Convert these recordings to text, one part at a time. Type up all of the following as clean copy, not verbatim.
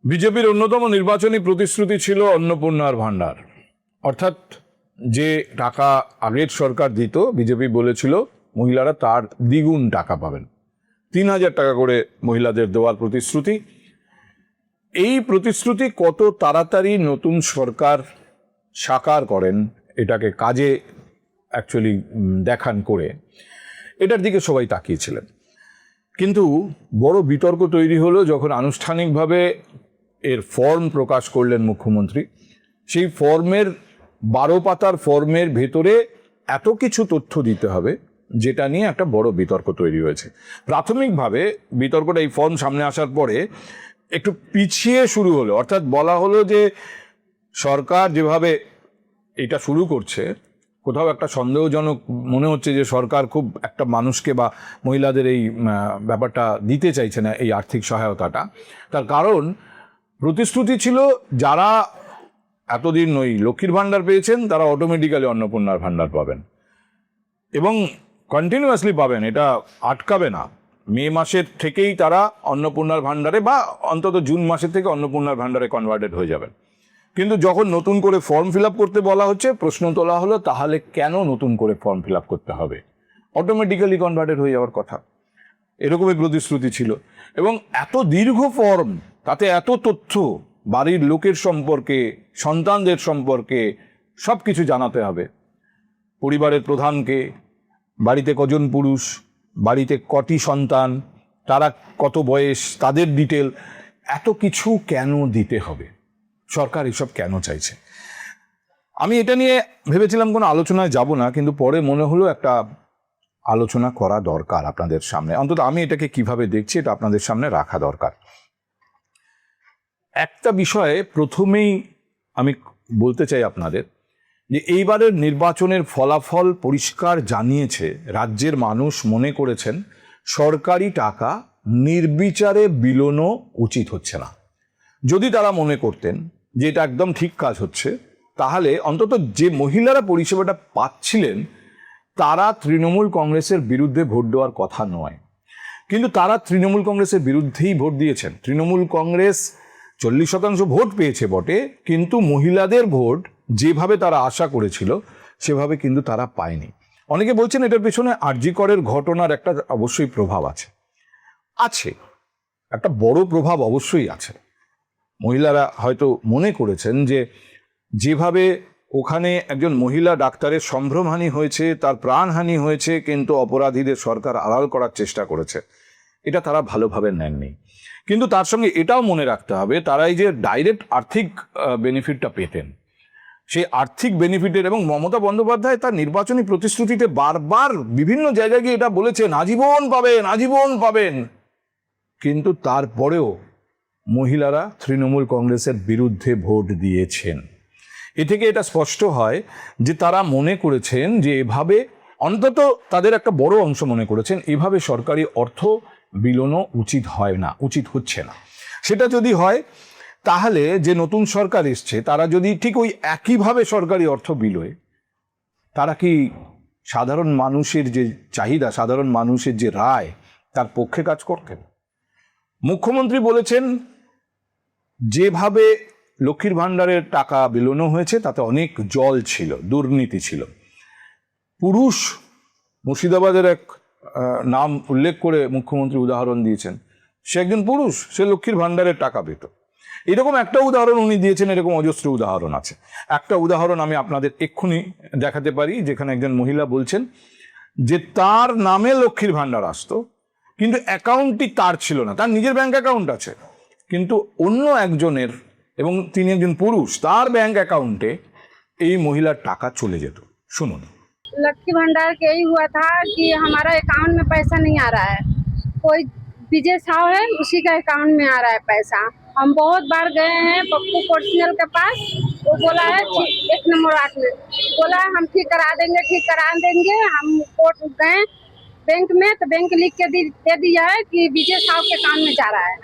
বিজেপির অন্যতম নির্বাচনী প্রতিশ্রুতি ছিল অন্নপূর্ণার ভান্ডার, অর্থাৎ যে টাকা আগের সরকার দিত বিজেপি বলেছিল মহিলারা তার দ্বিগুণ টাকা পাবেন। ৩,০০০ টাকা করে মহিলাদের দেওয়ার প্রতিশ্রুতি। এই প্রতিশ্রুতি কত তাড়াতাড়ি নতুন সরকার সাকার করেন, এটাকে কাজে অ্যাকচুয়ালি দেখান করে, এটার দিকে সবাই তাকিয়েছিলেন। কিন্তু বড় বিতর্ক তৈরি হলো যখন আনুষ্ঠানিকভাবে এর ফর্ম প্রকাশ করলেন মুখ্যমন্ত্রী। সেই ফর্মের 12 পাতার ফর্মের ভেতরে এত কিছু তথ্য দিতে হবে যেটা নিয়ে একটা বড় বিতর্ক তৈরি হয়েছে। প্রাথমিকভাবে বিতর্কটা এই ফর্ম সামনে আসার পরে একটু পিছিয়ে শুরু হলো, অর্থাৎ বলা হলো যে সরকার যেভাবে এটা শুরু করছে কোথাও একটা সন্দেহজনক মনে হচ্ছে যে সরকার খুব একটা মানুষকে বা মহিলাদের এই ব্যাপারটা দিতে চাইছে না, এই আর্থিক সহায়তাটা। তার কারণ প্রতিশ্রুতি ছিল যারা এতদিন ওই লক্ষ্মীর ভাণ্ডার পেয়েছেন তারা অটোমেটিক্যালি অন্নপূর্ণার ভাণ্ডার পাবেন এবং কন্টিনিউয়াসলি পাবেন, এটা আটকাবে না। মে মাসের থেকেই তারা অন্নপূর্ণার ভাণ্ডারে বা অন্তত জুন মাসের থেকে অন্নপূর্ণার ভাণ্ডারে কনভার্টেড হয়ে যাবেন। কিন্তু যখন নতুন করে ফর্ম ফিল আপ করতে বলা হচ্ছে, প্রশ্ন তোলা হলো তাহলে কেন নতুন করে ফর্ম ফিল আপ করতে হবে, অটোমেটিক্যালি কনভার্টেড হয়ে যাওয়ার কথা, এরকমই প্রতিশ্রুতি ছিল। এবং এত দীর্ঘ ফর্ম, তাতে এত তথ্য, বাড়ির লোকের সম্পর্কে, সন্তানদের সম্পর্কে সব কিছু জানাতে হবে। পরিবারের প্রধানকে, বাড়িতে কজন পুরুষ, বাড়িতে কটি সন্তান, তারা কত বয়স, তাদের ডিটেল, এত কিছু কেন দিতে হবে, সরকার এসব কেন চাইছে? আমি এটা নিয়ে ভেবেছিলাম কোনো আলোচনায় যাব না, কিন্তু পরে মনে হলো একটা আলোচনা করা দরকার আপনাদের সামনে। অন্তত আমি এটাকে কিভাবে দেখছি এটা আপনাদের সামনে রাখা দরকার। একটা বিষয়ে প্রথমেই আমি বলতে চাই আপনাদের যে এইবারের নির্বাচনের ফলাফল পরিষ্কার জানিয়েছে রাজ্যের মানুষ মনে করেছেন সরকারি টাকা নির্বিচারে বিলোনো উচিত হচ্ছে না। যদি তারা মনে করতেন যে এটা একদম ঠিক কাজ হচ্ছে, তাহলে অন্তত যে মহিলারা পরিষেবাটা পাচ্ছিলেন তারা তৃণমূল কংগ্রেসের বিরুদ্ধে ভোট দেওয়ার কথা নয়। কিন্তু তারা তৃণমূল কংগ্রেসের বিরুদ্ধেই ভোট দিয়েছেন। তৃণমূল কংগ্রেস 40% ভোট পেয়েছে বটে, কিন্তু মহিলাদের ভোট যেভাবে তারা আশা করেছিল সেভাবে কিন্তু তারা পায়নি। অনেকে বলছেন এটার পেছনে আরজি করের ঘটনার একটা অবশ্যই প্রভাব আছে, একটা বড় প্রভাব অবশ্যই আছে। মহিলারা হয়তো মনে করেছেন যে যেভাবে ওখানে একজন মহিলা ডাক্তারের সম্ভ্রমহানি হয়েছে, তার প্রাণহানি হয়েছে, কিন্তু অপরাধীদের সরকার আড়াল করার চেষ্টা করেছে, এটা তারা ভালোভাবে নেননি। কিন্তু তার সঙ্গে এটাও মনে রাখতে হবে তারাই যে ডাইরেক্ট আর্থিক বেনিফিটটা পেতেন, সেই আর্থিক বেনিফিটের, এবং মমতা বন্দ্যোপাধ্যায় তার নির্বাচনী প্রতিশ্রুতিতে বারবার বিভিন্ন জায়গায় গিয়ে এটা বলেছেন আজীবন পাবেন, আজীবন পাবেন, কিন্তু তারপরেও মহিলারা তৃণমূল কংগ্রেসের বিরুদ্ধে ভোট দিয়েছেন। এ থেকে এটা স্পষ্ট হয় যে তারা মনে করেছেন যে এভাবে, অন্তত তাদের একটা বড় অংশ মনে করেছেন এভাবে সরকারি অর্থ বিলোনো উচিত হয় না, উচিত হচ্ছে না। সেটা যদি হয় তাহলে যে নতুন সরকার এসছে তারা যদি ঠিক ওই একইভাবে সরকারি অর্থ বিলোয়, তারা কি সাধারণ মানুষের যে চাহিদা, সাধারণ মানুষের যে রায়, তার পক্ষে কাজ করতেন? মুখ্যমন্ত্রী বলেছেন যেভাবে লক্ষ্মীর ভাণ্ডারের টাকা বিলোনো হয়েছে তাতে অনেক জল ছিল, দুর্নীতি ছিল। পুরুষ, মুর্শিদাবাদের এক নাম উল্লেখ করে মুখ্যমন্ত্রী উদাহরণ দিয়েছেন, সে একজন পুরুষ, সে লক্ষ্মীর ভাণ্ডারের টাকা পেত। এরকম একটা উদাহরণ উনি দিয়েছেন, এরকম অজস্র উদাহরণ আছে। একটা উদাহরণ আমি আপনাদের এক্ষুনি দেখাতে পারি, যেখানে একজন মহিলা বলছেন যে তার নামে লক্ষ্মীর ভাণ্ডার আসতো, কিন্তু অ্যাকাউন্টটি তার ছিল না, তার নিজের ব্যাংক অ্যাকাউন্ট আছে, কিন্তু অন্য একজনের, এবং তিনি একজন পুরুষ, তার ব্যাংক অ্যাকাউন্টে এই মহিলার টাকা চলে যেত। শুনুন। लक्ष्मी भंडार के यही हुआ था कि हमारा अकाउंट में पैसा नहीं आ रहा है, कोई विजय साव है उसी का अकाउंट में आ रहा है पैसा। हम बहुत बार गए हैं पप्पू पर्सनल के पास, वो बोला है 1 नंबर 8 में बोला है हम ठीक करा देंगे, ठीक करा देंगे। हम कोर्ट गए बैंक में तो बैंक लिख के दे दिया है कि विजय साव के अकाउंट में जा रहा है।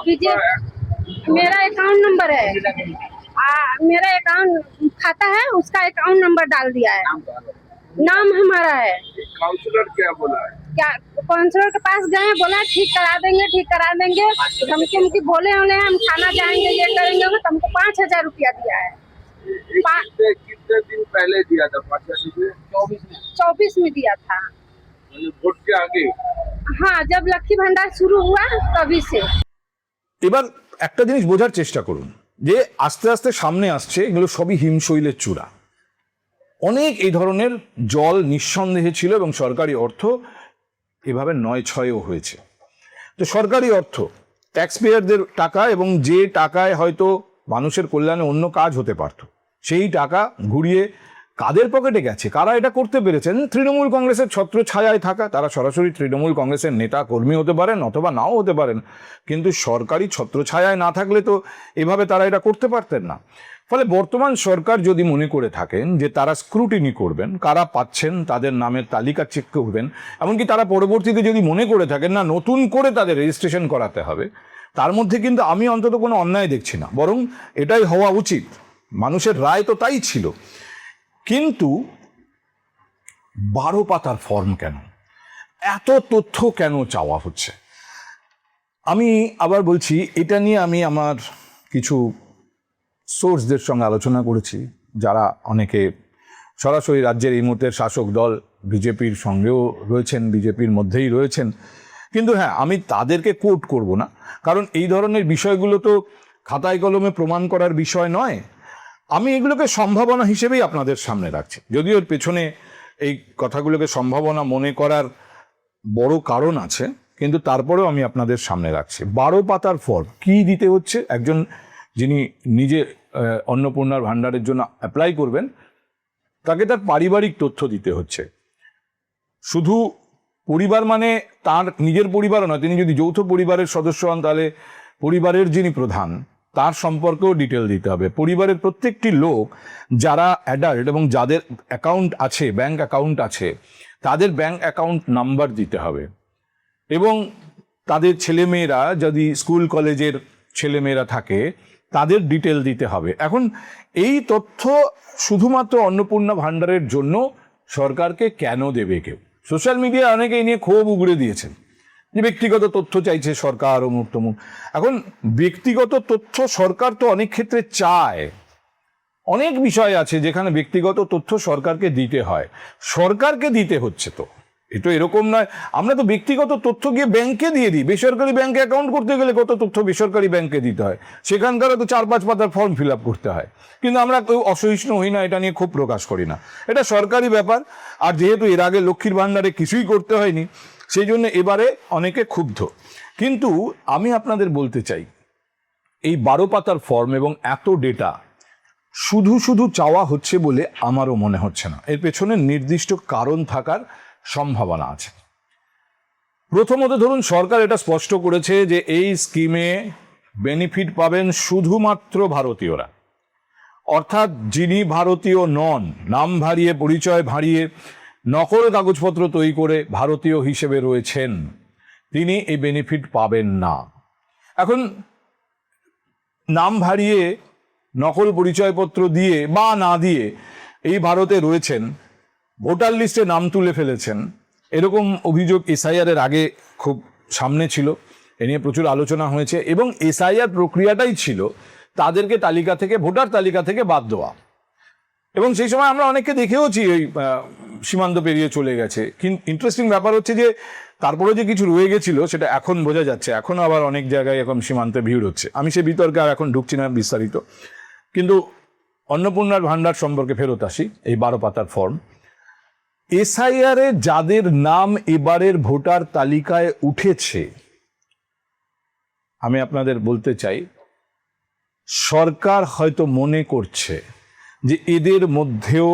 विजय मेरा अकाउंट नंबर है, मेरा अकाउंट खाता है, उसका अकाउंट नंबर डाल दिया है, नाम हमारा है। काउंसलर क्या बोला है? क्या काउंसलर के पास गए, बोला ठीक करा देंगे। धमकी उमकी बोले हम थाना जाएंगे, ये करेंगे, तुमको 5,000 रुपया दिया है। कितने दिन पहले दिया था? 5,000 रुपये 24 में दिया था। वोट के आगे? हाँ, जब लक्ष्मी भंडार शुरू हुआ तभी से। এবার একটা জিনিস বোঝার চেষ্টা করুন যে আস্তে আস্তে সামনে আসছে এগুলো সবই হিমশৈলের চূড়া। অনেক এই ধরনের জল নিঃসন্দেহে ছিল এবং সরকারি অর্থ এভাবে 9-6ও হয়েছে। তো সরকারি অর্থ ট্যাক্স পেয়ারদের টাকা এবং যে টাকায় হয়তো মানুষের কল্যাণে অন্য কাজ হতে পারত, সেই টাকা ঘুরিয়ে কাদের পকেটে গেছে, কারা এটা করতে পেরেছেন? তৃণমূল কংগ্রেসের ছত্র ছায়ায় থাকা, তারা সরাসরি তৃণমূল কংগ্রেসের নেতা কর্মী হতে পারেন অথবা নাও হতে পারেন, কিন্তু সরকারি ছত্র ছায়ায় না থাকলে তো এভাবে তারা এটা করতে পারতেন না। ফলে বর্তমান সরকার যদি মনে করে থাকেন যে তারা স্ক্রুটিনি করবেন, কারা পাচ্ছেন তাদের নামের তালিকা চেক করবেন, এমনকি তারা পরবর্তীতে যদি মনে করে থাকেন না নতুন করে তাদের রেজিস্ট্রেশন করাতে হবে, তার মধ্যে কিন্তু আমি অন্তত কোনো অন্যায় দেখছি না, বরং এটাই হওয়া উচিত। মানুষের রায় তো তাই ছিল। কিন্তু 12 পাতার ফর্ম কেন, এত তথ্য কেন চাওয়া হচ্ছে? আমি আবার বলছি, এটা নিয়ে আমি আমার কিছু সোর্সদের সঙ্গে আলোচনা করেছি, যারা অনেকে সরাসরি রাজ্যের এই মুহূর্তের শাসক দল বিজেপির সঙ্গেও রয়েছেন, বিজেপির মধ্যেই রয়েছেন। কিন্তু হ্যাঁ, আমি তাদেরকে কোট করব না, কারণ এই ধরনের বিষয়গুলো তো খাতায় কলমে প্রমাণ করার বিষয় নয়। আমি এগুলোকে সম্ভাবনা হিসেবেই আপনাদের সামনে রাখছি, যদিও এর পেছনে এই কথাগুলোকে সম্ভাবনা মনে করার বড় কারণ আছে, কিন্তু তারপরেও আমি আপনাদের সামনে রাখছি। 12 পাতার ফর্ম কি দিতে হচ্ছে? একজন যিনি নিজে অন্নপূর্ণার ভাণ্ডারের জন্য অ্যাপ্লাই করবেন, তাকে তার পারিবারিক তথ্য দিতে হচ্ছে। শুধু পরিবার মানে তার নিজের পরিবারও নয়, তিনি যদি যৌথ পরিবারের সদস্য হন তাহলে পরিবারের যিনি প্রধান তার সম্পর্কেও ডিটেল দিতে হবে। পরিবারের প্রত্যেকটি লোক যারা অ্যাডাল্ট এবং যাদের অ্যাকাউন্ট আছে, ব্যাংক অ্যাকাউন্ট আছে, তাদের ব্যাংক অ্যাকাউন্ট নাম্বার দিতে হবে এবং তাদের ছেলেমেয়েরা যদি স্কুল কলেজের ছেলেমেয়েরা থাকে তাদের ডিটেল দিতে হবে। এখন এই তথ্য শুধুমাত্র অন্নপূর্ণা ভাণ্ডারের জন্য সরকারকে কেন দেবে কেউ? সোশ্যাল মিডিয়ায় অনেকে এই নিয়ে ক্ষোভ উগড়ে দিয়েছেন যে ব্যক্তিগত তথ্য চাইছে সরকার অমুক তমুক। এখন ব্যক্তিগত তথ্য সরকার তো অনেক ক্ষেত্রে চায়, অনেক বিষয় আছে যেখানে ব্যক্তিগত তথ্য সরকারকে দিতে হয়, সরকারকে দিতে হচ্ছে। তো এটা এরকম নয় আমরা তো ব্যক্তিগত তথ্য গিয়ে ব্যাংকে দিয়ে দিই। বেসরকারি ব্যাংকে অ্যাকাউন্ট করতে গেলে কত তথ্য বেসরকারি ব্যাংকে দিতে হয়, সেখানকারও তো 4-5 পাতার ফর্ম ফিল আপ করতে হয়। কিন্তু আমরা কেউ অসহিষ্ণু হই না, এটা নিয়ে খুব প্রকাশ করি না, এটা সরকারি ব্যাপার। আর যেহেতু এর আগে লক্ষ্মীর ভাণ্ডারে কিছুই করতে হয়নি, সেই জন্য এবারে অনেকে ক্ষুব্ধ। কিন্তু আমি আপনাদের বলতে চাই, এই 12 পাতার ফর্ম এবং এত ডেটা শুধু শুধু চাওয়া হচ্ছে বলে আমারও মনে হচ্ছে না। এর পেছনে নির্দিষ্ট কারণ থাকার সম্ভাবনা আছে। প্রথমত ধরুন, সরকার এটা স্পষ্ট করেছে যে এই স্কিমে বেনিফিট পাবেন শুধুমাত্র ভারতীয়রা, অর্থাৎ যিনি ভারতীয় নন, নাম ভারিয়ে পরিচয় ভারিয়ে নকল কাগজপত্র তৈরি করে ভারতীয় হিসেবে রয়েছেন, তিনি এই বেনিফিট পাবেন না। এখন নাম ভারিয়ে নকল পরিচয়পত্র দিয়ে বা না দিয়ে এই ভারতে রয়েছেন, ভোটার লিস্টে নাম তুলে ফেলেছেন, এরকম অভিযোগ এসআইআর এর আগে খুব সামনে ছিল, এ নিয়ে প্রচুর আলোচনা হয়েছে এবং এসআইআর প্রক্রিয়াটাই ছিল তাদেরকে তালিকা থেকে, ভোটার তালিকা থেকে বাদ দেওয়া। এবং সেই সময় আমরা অনেককে দেখেওছি ওই সীমান্ত পেরিয়ে চলে গেছে। কিন্তু ইন্টারেস্টিং ব্যাপার হচ্ছে যে তারপরে যে কিছু রয়ে গেছিল সেটা এখন বোঝা যাচ্ছে, এখন আবার অনেক জায়গায় এখন সীমান্তে ভিড় হচ্ছে। আমি সে বিতর্কে আর এখন ঢুকছি না বিস্তারিত। কিন্তু অন্নপূর্ণার ভাণ্ডার সম্পর্কে ফেরত আসি। এই 12 পাতার ফর্ম, এসআইআর এ যাদের নাম এবারের ভোটার তালিকায় উঠেছে, আমি আপনাদের বলতে চাই সরকার হয়তো মনে করছে যে এদের মধ্যেও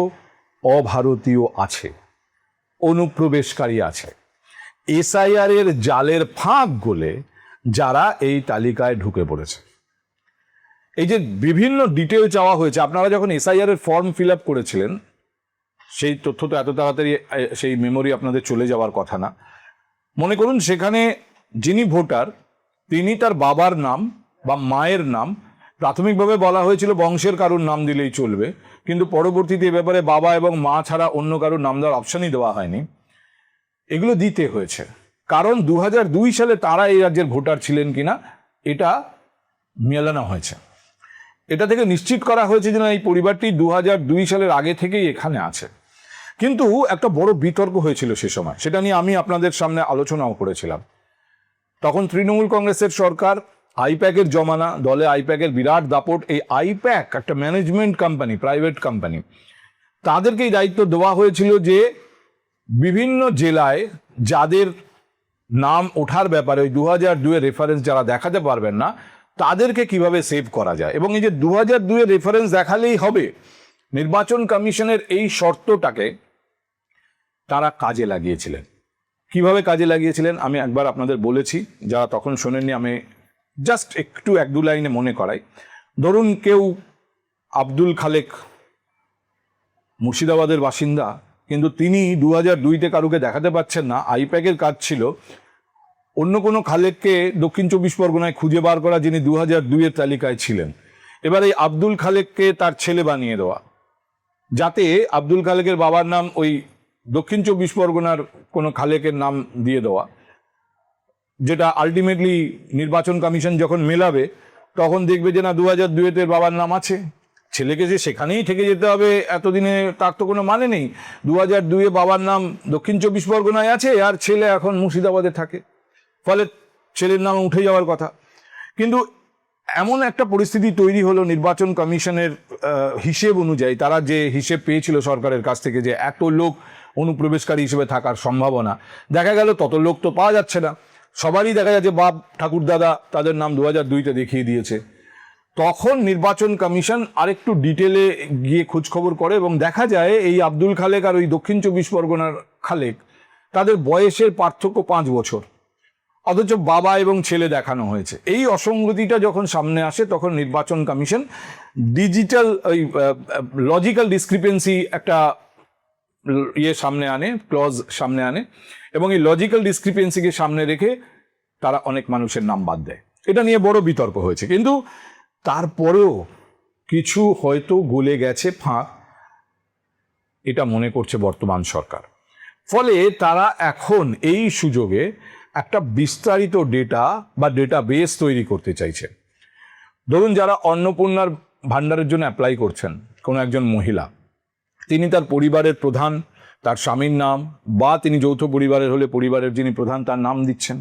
অভারতীয় আছে, অনুপ্রবেশকারী আছে। এসআইআর এর জালের ফাঁক গলে যারা এই তালিকায় ঢুকে পড়েছে। এই যে বিভিন্ন ডিটেল চাওয়া হয়েছে, আপনারা যখন এসআইআর এর ফর্ম ফিল আপ করেছিলেন, সেই তথ্য তো এত তাড়াতাড়ি সেই মেমোরি আপনাদের চলে যাওয়ার কথা না। মনে করুন সেখানে যিনি ভোটার তিনি তার বাবার নাম বা মায়ের নাম, প্রাথমিকভাবে বলা হয়েছিল বংশের কারুর নাম দিলেই চলবে, কিন্তু পরবর্তীতে এ ব্যাপারে বাবা এবং মা ছাড়া অন্য কারুর নাম দেওয়ার অপশনই দেওয়া হয়নি। এগুলো দিতে হয়েছে কারণ 2002 সালে তারা এই রাজ্যের ভোটার ছিলেন কিনা এটা মেলানো হয়েছে। এটা থেকে নিশ্চিত করা হয়েছে যে না, এই পরিবারটি 2002 সালের আগে থেকেই এখানে আছে। কিন্তু একটা বড় বিতর্ক হয়েছিল সে সময়, সেটা নিয়ে আমি আপনাদের সামনে আলোচনাও করেছিলাম। তখন তৃণমূল কংগ্রেসের সরকার, আইপ্যাকের জমানা, দলে আইপ্যাকের বিরাট দাপট। এই আইপ্যাক একটা ম্যানেজমেন্ট কোম্পানি, প্রাইভেট কোম্পানি, তাদেরকেই দায়িত্ব দেওয়া হয়েছিল যে বিভিন্ন জেলায় যাদের নাম ওঠার ব্যাপারে ওই 2002 রেফারেন্স যারা দেখাতে পারবেন না তাদেরকে কিভাবে সেভ করা যায়। এবং এই যে 2002 রেফারেন্স দেখালেই হবে, নির্বাচন কমিশনের এই শর্তটাকে তারা কাজে লাগিয়েছিলেন। কিভাবে কাজে লাগিয়েছিলেন আমি একবার আপনাদের বলেছি, যারা তখন শোনেননি আমি জাস্ট একটু 1-2 লাইনে মনে করাই। ধরুন কেউ আব্দুল খালেক মুর্শিদাবাদের বাসিন্দা, কিন্তু তিনি 2002-তে কারুকে দেখাতে পাচ্ছেন না। আইপ্যাকের কাজ ছিল অন্য কোনো খালেককে দক্ষিণ 24 পরগনায় খুঁজে বার করা, যিনি 2002-এর তালিকায় ছিলেন। এবার এই আব্দুল খালেককে তার ছেলে বানিয়ে দেওয়া, যাতে আব্দুল খালেকের বাবার নাম ওই দক্ষিণ 24 পরগনার কোনো খালেকের নাম দিয়ে দেওয়া, যেটা আলটিমেটলি নির্বাচন কমিশন যখন মেলাবে তখন দেখবে যে না 2002-তে বাবার নাম আছে। ছেলেকে যে সেখানেই থেকে যেতে হবে এতদিনে তার তো কোনো মানে নেই। 2002-এ বাবার নাম দক্ষিণ 24 পরগনায় আছে আর ছেলে এখন মুর্শিদাবাদে থাকে, ফলে ছেলের নাম উঠে যাওয়ার কথা। কিন্তু এমন একটা পরিস্থিতি তৈরি হলো নির্বাচন কমিশনের হিসেব অনুযায়ী, তারা যে হিসেব পেয়েছিল সরকারের কাছ থেকে যে এত লোক অনুপ্রবেশকারী হিসেবে থাকার সম্ভাবনা, দেখা গেল তত লোক তো পাওয়া যাচ্ছে না। সবারই দেখা যাচ্ছে বাপ ঠাকুরদাদা তাদের নাম 2002-তে দেখিয়ে দিয়েছে। তখন নির্বাচন কমিশন আরেকটু ডিটেলে গিয়ে খোঁজখবর করে এবং দেখা যায় এই আব্দুল খালেক আর ওই দক্ষিণ 24 পরগনার খালেক, তাদের বয়সের পার্থক্য 5 বছর, অথচ বাবা এবং ছেলে দেখানো হয়েছে। এই অসঙ্গতিটা যখন সামনে আসে তখন নির্বাচন কমিশন ডিজিটাল ওই লজিক্যাল ডিসক্রিপেন্সি একটা সামনে আনে, ক্লজ সামনে আনে, এবং এই লজিক্যাল ডিসক্রিপেন্সিকে সামনে রেখে তারা অনেক মানুষের নাম বাদ দেয়। এটা নিয়ে বড় বিতর্ক হয়েছে, কিন্তু তারপরেও কিছু হয়তো গলে গেছে ফাঁক, এটা মনে করছে বর্তমান সরকার। ফলে তারা এখন এই সুযোগে একটা বিস্তারিত ডেটা বা ডেটাবেস তৈরি করতে চাইছে। ধরুন যারা অন্নপূর্ণার ভাণ্ডারের জন্য অ্যাপ্লাই করছেন, কোনো একজন মহিলা, তিনি তার পরিবারের প্রধান, তার স্বামীর নাম, বা তিনি যৌথ পরিবারের হলে পরিবারের যিনি প্রধান তার নাম দিচ্ছেন,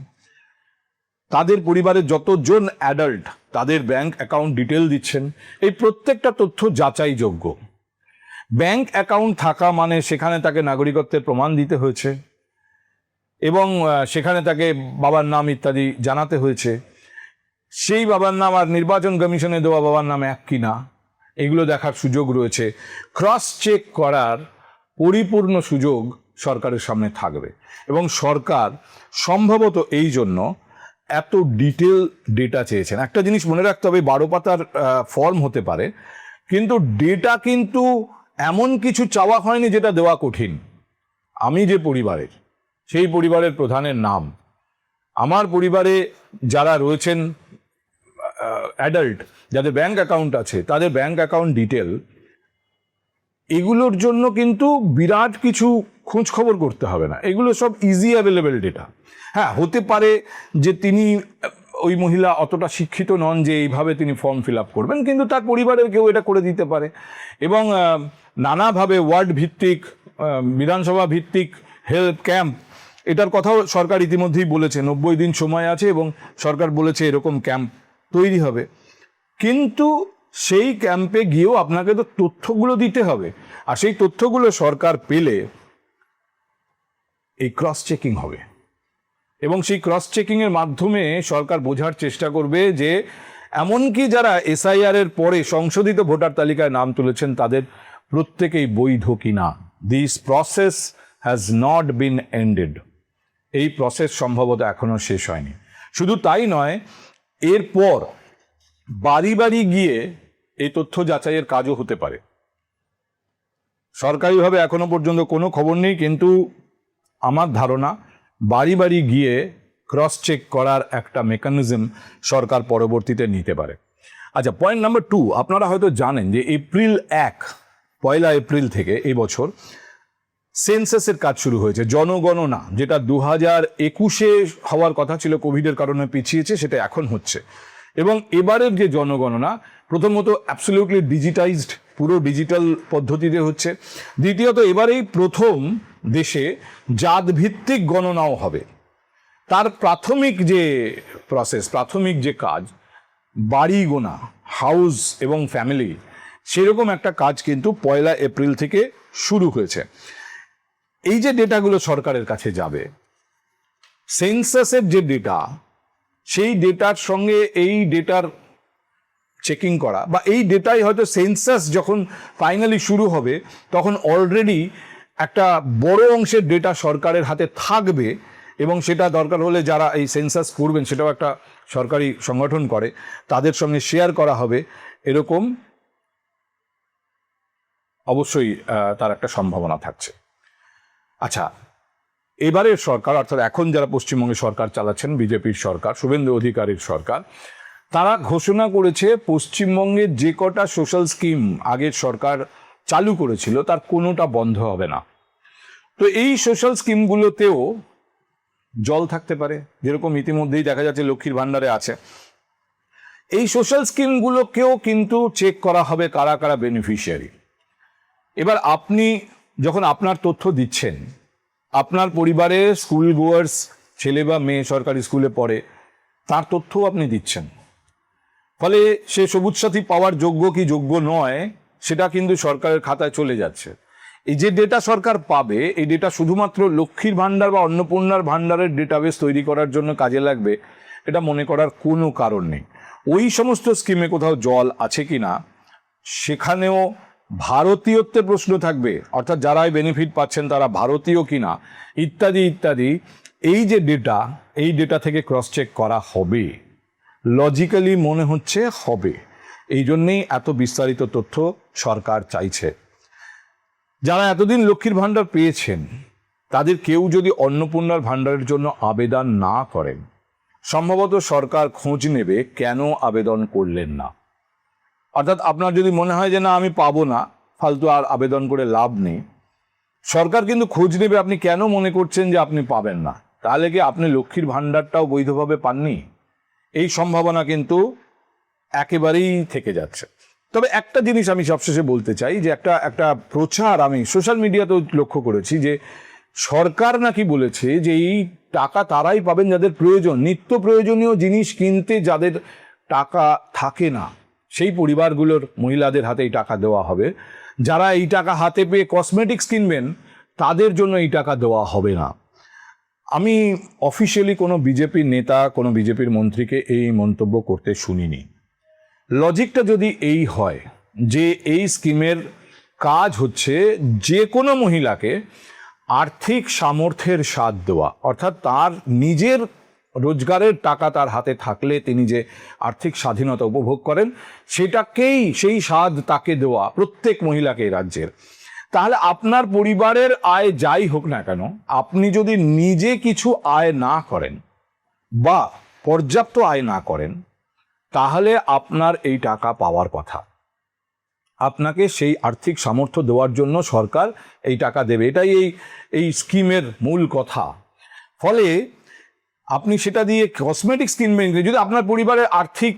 তাদের পরিবারের যতজন অ্যাডাল্ট তাদের ব্যাংক অ্যাকাউন্ট ডিটেল দিচ্ছেন। এই প্রত্যেকটা তথ্য যাচাইযোগ্য। ব্যাংক অ্যাকাউন্ট থাকা মানে সেখানে তাকে নাগরিকত্বের প্রমাণ দিতে হয়েছে এবং সেখানে তাকে বাবার নাম ইত্যাদি জানাতে হয়েছে। সেই বাবার নাম আর নির্বাচন কমিশনে দেওয়া বাবার নাম এক কিনা এগুলো দেখার সুযোগ রয়েছে। ক্রস চেক করার পরিপূর্ণ সুযোগ সরকারের সামনে থাকবে এবং সরকার সম্ভবত এই জন্য এত ডিটেল ডেটা চেয়েছেন। একটা জিনিস মনে রাখতে হবে, 12 পাতার ফর্ম হতে পারে, কিন্তু ডেটা কিন্তু এমন কিছু চাওয়া হয়নি যেটা দেওয়া কঠিন। আমি যে পরিবারের, সেই পরিবারের প্রধানের নাম, আমার পরিবারে যারা রয়েছেন অ্যাডাল্ট যাদের ব্যাংক অ্যাকাউন্ট আছে তাদের ব্যাংক অ্যাকাউন্ট ডিটেল, এগুলোর জন্য কিন্তু বিরাট কিছু খোঁজ খবর করতে হবে না। এগুলো সব ইজি অ্যাভেলেবেল ডেটা। হ্যাঁ, হতে পারে যে তিনি ওই মহিলা অতটা শিক্ষিত নন যে এইভাবে তিনি ফর্ম ফিল আপ করবেন, কিন্তু তার পরিবারের কেউ এটা করে দিতে পারে। এবং নানাভাবে ওয়ার্ড ভিত্তিক, বিধানসভা ভিত্তিক হেল্প ক্যাম্প, এটার কথাও সরকার ইতিমধ্যেই বলেছে। 90 দিন সময় আছে এবং সরকার বলেছে এরকম ক্যাম্প তৈরি হবে। কিন্তু সেই ক্যাম্পে গিয়েও আপনাকে তো তথ্যগুলো দিতে হবে, আর সেই তথ্যগুলো সরকার পেলে এই ক্রস চেকিং হবে এবং সেই ক্রস চেকিংয়ের মাধ্যমে সরকার বোঝার চেষ্টা করবে যে এমনকি যারা এসআইআর এর পরে সংশোধিত ভোটার তালিকায় নাম তুলেছেন তাদের প্রত্যেকেই বৈধ কিনা। This process has not been ended. এই প্রসেস সম্ভবত এখনো শেষ হয়নি। শুধু তাই নয়, এরপর বাড়ি বাড়ি গিয়ে এই তথ্য যাচাইয়ের কাজও হতে পারে। সরকারিভাবে এখনো পর্যন্ত কোনো খবর নেই, কিন্তু আমার ধারণা বাড়ি বাড়ি গিয়ে ক্রস চেক করার একটা মেকানিজম সরকার পরবর্তীতে নিতে পারে। আচ্ছা, পয়েন্ট নাম্বার 2, আপনারা হয়তো জানেন যে পয়লা এপ্রিল থেকে এই বছর সেন্সাসের কাজ শুরু হয়েছে, জনগণনা, যেটা 2021-এ হওয়ার কথা ছিল, কোভিডের কারণে পিছিয়েছে, সেটা এখন হচ্ছে। এবং এবারের যে জনগণনা প্রথমত অ্যাবসলিউটলি ডিজিটাইজড, পুরো ডিজিটাল পদ্ধতিতে হচ্ছে। দ্বিতীয়ত এবারেই প্রথম দেশে জাতভিত্তিক গণনাও হবে। তার প্রাথমিক যে প্রসেস, প্রাথমিক যে কাজ, বাড়ি গোনা, হাউস এবং ফ্যামিলি, সেরকম একটা কাজ কিন্তু 1 এপ্রিল থেকে শুরু হয়েছে। এই যে ডেটাগুলো সরকারের কাছে যাবে, সেন্সাসের যে ডেটা, সেই ডেটার সঙ্গে এই ডেটার চেকিং করা, বা এই ডেটাই হয়তো সেন্সাস যখন ফাইনালি শুরু হবে তখন অলরেডি একটা বড় অংশের ডেটা সরকারের হাতে থাকবে, এবং সেটা দরকার হলে যারা এই সেন্সাস করবেন, সেটাও একটা সরকারি সংগঠন করে, তাদের সঙ্গে শেয়ার করা হবে, এরকম অবশ্যই তার একটা সম্ভাবনা থাকছে। আচ্ছা, এবারের সরকার, অর্থাৎ এখন যারা পশ্চিমবঙ্গে সরকার চালাচ্ছেন, বিজেপির সরকার, শুভেন্দু অধিকারীর সরকার, তারা ঘোষণা করেছে পশ্চিমবঙ্গে যে কটা সোশ্যাল স্কিম আগের সরকার চালু করেছিল তার কোনোটা বন্ধ হবে না। তো এই সোশ্যাল স্কিমগুলোতেও জল থাকতে পারে, যেরকম ইতিমধ্যেই দেখা যাচ্ছে লক্ষ্মীর ভাণ্ডারে আছে। এই সোশ্যাল স্কিমগুলোকেও কিন্তু চেক করা হবে কারা কারা বেনিফিশিয়ারি। এবার আপনি যখন আপনার তথ্য দিচ্ছেন, আপনার পরিবারে স্কুল গোয়ার্স ছেলে বা মেয়ে সরকারি স্কুলে পড়ে, তার তথ্যও আপনি দিচ্ছেন। ফলে সে সবুজ সাথী পাওয়ার যোগ্য কি যোগ্য নয় সেটা কিন্তু সরকারের খাতায় চলে যাচ্ছে। এই যে ডেটা সরকার পাবে, এই ডেটা শুধুমাত্র লক্ষ্মীর ভাণ্ডার বা অন্নপূর্ণার ভাণ্ডারের ডেটাবেস তৈরি করার জন্য কাজে লাগবে, এটা মনে করার কোনো কারণ নেই। ওই সমস্ত স্কিমে কোথাও জল আছে কি না, সেখানেও ভারতীয়ত্বের প্রশ্ন থাকবে, অর্থাৎ যারাই বেনিফিট পাচ্ছেন তারা ভারতীয় কিনা, ইত্যাদি ইত্যাদি। এই যে ডেটা, এই ডেটা থেকে ক্রস চেক করা হবে, লজিক্যালি মনে হচ্ছে হবে। এই জন্যেই এত বিস্তারিত তথ্য সরকার চাইছে। যারা এতদিন লক্ষ্মীর ভাণ্ডার পেয়েছেন, তাদের কেউ যদি অন্নপূর্ণার ভাণ্ডারের জন্য আবেদন না করেন, সম্ভবত সরকার খোঁজ নেবে কেন আবেদন করলেন না। অর্থাৎ আপনার যদি মনে হয় যে না আমি পাবো না, ফালতু আর আবেদন করে লাভ নেই, সরকার কিন্তু খোঁজ নেবে আপনি কেন মনে করছেন যে আপনি পাবেন না। তাহলে কি আপনি লক্ষ্মীর ভাণ্ডারটাও বৈধভাবে পাননি? এই সম্ভাবনা কিন্তু একেবারেই থেকে যাচ্ছে। তবে একটা জিনিস আমি সবশেষে বলতে চাই, যে একটা প্রচার আমি সোশ্যাল মিডিয়াতেও লক্ষ্য করেছি, যে সরকার নাকি বলেছে যে এই টাকা তারাই পাবেন যাদের প্রয়োজন, নিত্য প্রয়োজনীয় জিনিস কিনতে যাদের টাকা থাকে না, সেই পরিবারগুলোর মহিলাদের হাতে এই টাকা দেওয়া হবে। যারা এই টাকা হাতে পেয়ে কসমেটিক্স কিনবেন, তাদের জন্য এই টাকা দেওয়া হবে না। আমি অফিসিয়ালি কোনো বিজেপির নেতা, কোনো বিজেপির মন্ত্রীকে এই মন্তব্য করতে শুনিনি। লজিকটা যদি এই হয় যে এই স্কিমের কাজ হচ্ছে যে কোনো মহিলাকে আর্থিক সামর্থ্যের স্বাদ দেওয়া, অর্থাৎ তার নিজের রোজগারের টাকা তার হাতে থাকলে তিনি যে আর্থিক স্বাধীনতা উপভোগ করেন, সেটাকেই, সেই স্বাদ তাকে দেওয়া প্রত্যেক মহিলাকে রাজ্যের। তাহলে আপনার পরিবারের আয় যাই হোক না কেন, আপনি যদি নিজে কিছু আয় না করেন বা পর্যাপ্ত আয় না করেন, তাহলে আপনার এই টাকা পাওয়ার কথা। আপনাকে সেই আর্থিক সামর্থ্য দেওয়ার জন্য সরকার এই টাকা দেবে, এটাই এই স্কিমের মূল কথা। ফলে আপনি সেটা দিয়ে কসমেটিক্স কিনবেন, যদি আপনার পরিবারের আর্থিক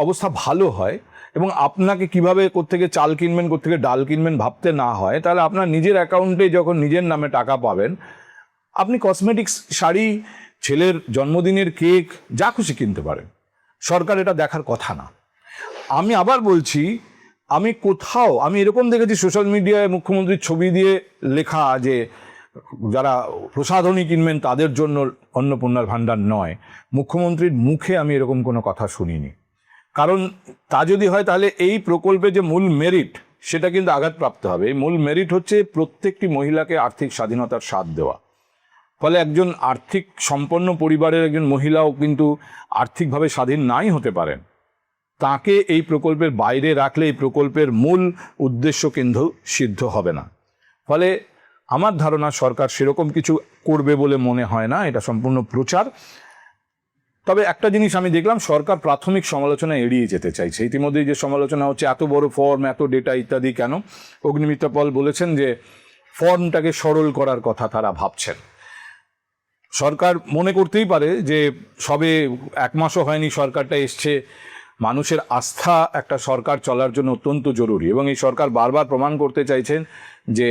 অবস্থা ভালো হয় এবং আপনাকে কিভাবে কোত্থেকে চাল কিনবেন, কোত্থেকে ডাল কিনবেন ভাবতে না হয়, তাহলে আপনার নিজের অ্যাকাউন্টে যখন নিজের নামে টাকা পাবেন, আপনি কসমেটিক্স, শাড়ি, ছেলের জন্মদিনের কেক, যা খুশি কিনতে পারেন। সরকার এটা দেখার কথা না। আমি আবার বলছি, আমি এরকম দেখেছি সোশ্যাল মিডিয়ায় মুখ্যমন্ত্রীর ছবি দিয়ে লেখা যে যারা প্রসাধনী কিনবেন তাদের জন্য অন্নপূর্ণার ভাণ্ডার নয়। মুখ্যমন্ত্রীর মুখে আমি এরকম কোনো কথা শুনিনি। কারণ তা যদি হয় তাহলে এই প্রকল্পে যে মূল মেরিট, সেটা কিন্তু আঘাতপ্রাপ্ত হবে। এই মূল মেরিট হচ্ছে প্রত্যেকটি মহিলাকে আর্থিক স্বাধীনতার স্বাদ দেওয়া। ফলে একজন আর্থিক সম্পন্ন পরিবারের একজন মহিলাও কিন্তু আর্থিকভাবে স্বাধীন নাই হতে পারেন। তাকে এই প্রকল্পের বাইরে রাখলে এই প্রকল্পের মূল উদ্দেশ্য কিন্তু সিদ্ধ হবে না। ফলে আমার ধারণা সরকার সেরকম কিছু করবে বলে মনে হয় না, এটা সম্পূর্ণ প্রচার। তবে একটা জিনিস আমি দেখলাম, সরকার প্রাথমিক সমালোচনা এড়িয়ে যেতে চাইছে। ইতিমধ্যেই যে সমালোচনা হচ্ছে এত বড় ফর্ম, এত ডেটা ইত্যাদি কেন। অগ্নিমিত্রা পল বলেছেন যে ফর্মটাকে সরল করার কথা তারা ভাবছেন। সরকার মনে করতেই পারে যে সবে 1 মাসও হয়নি সরকারটা এসছে, মানুষের আস্থা একটা সরকার চলার জন্য অত্যন্ত জরুরি, এবং এই সরকার বারবার প্রমাণ করতে চাইছেন যে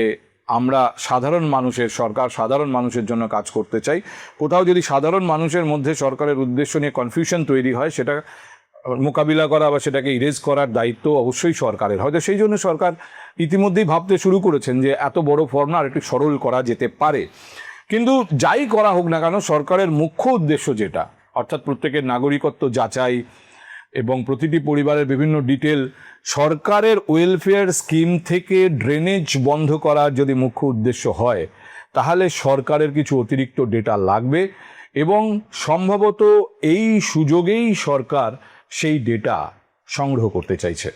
আমরা সাধারণ মানুষের সরকার, সাধারণ মানুষের জন্য কাজ করতে চাই। কোথাও যদি সাধারণ মানুষের মধ্যে সরকারের উদ্দেশ্য নিয়ে কনফিউশন তৈরি হয়, সেটা মোকাবিলা করা বা সেটাকে ইরেজ করার দায়িত্ব অবশ্যই সরকারের। হয়তো সেই জন্য সরকার ইতিমধ্যেই ভাবতে শুরু করেছেন যে এত বড় ফর্ম না আরেকটু সরল করা যেতে পারে। কিন্তু যাই করা হোক না কেন, সরকারের মুখ্য উদ্দেশ্য যেটা, অর্থাৎ প্রত্যেকের নাগরিকত্ব যাচাই এবং প্রতিটি পরিবারের বিভিন্ন ডিটেল, সরকারের ওয়েলফেয়ার স্কিম থেকে ড্রেনেজ বন্ধ করার যদি মুখ্য উদ্দেশ্য হয়, তাহলে সরকারের কিছু অতিরিক্ত ডেটা লাগবে, এবং সম্ভবত এই সুযোগেই সরকার সেই ডেটা সংগ্রহ করতে চাইছে।